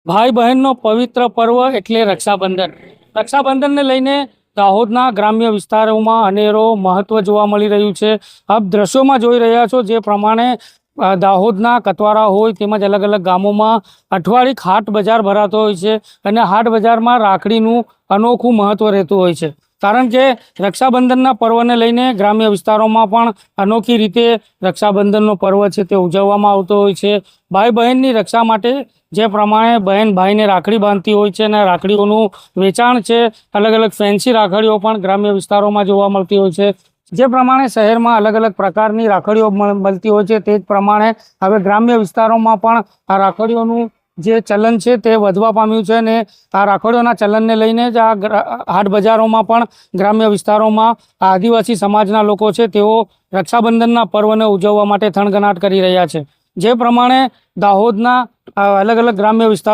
ભાઈ બહેનનો પવિત્ર પર્વ એટલે રક્ષાબંધન. રક્ષાબંધનને લઈને દાહોદના ગ્રામ્ય વિસ્તારોમાં અનેરો મહત્વ જોવા મળી રહ્યું છે. આપ દ્રશ્યોમાં જોઈ રહ્યા છો જે પ્રમાણે દાહોદના કતવારા હોય તેમજ અલગ અલગ ગામોમાં અઠવાડિક હાટ બજાર ભરાતો હોય છે અને હાટ બજારમાં રાખડીનું અનોખું મહત્વ રહેતું હોય છે. કારણ કે રક્ષાબંધનના પર્વને લઈને ગ્રામ્ય વિસ્તારોમાં પણ અનોખી રીતે રક્ષાબંધનનો પર્વ છે તે ઉજવવામાં આવતો હોય છે. ભાઈ બહેનની રક્ષા માટે જે પ્રમાણે બહેન ભાઈને રાખડી બાંધતી હોય છે અને રાખડીઓનું વેચાણ છે, અલગ અલગ ફેન્સી રાખડીઓ પણ ગ્રામ્ય વિસ્તારોમાં જોવા મળતી હોય છે. જે પ્રમાણે શહેરમાં અલગ અલગ પ્રકારની રાખડીઓ મળતી હોય છે, તે જ પ્રમાણે હવે ગ્રામ્ય વિસ્તારોમાં પણ આ રાખડીઓનું જે ચલન છે તે વધવા પામ્યું છે અને આ રાખડીઓના ચલનને લઈને જ આ હાટ બજારોમાં પણ ગ્રામ્ય વિસ્તારોમાં આદિવાસી સમાજના લોકો છે તેઓ રક્ષાબંધનના પર્વને ઉજવવા માટે થણગનાટ કરી રહ્યા છે. જે પ્રમાણે દાહોદના અલગ અલગ ગ્રામ્ય વિસ્તારો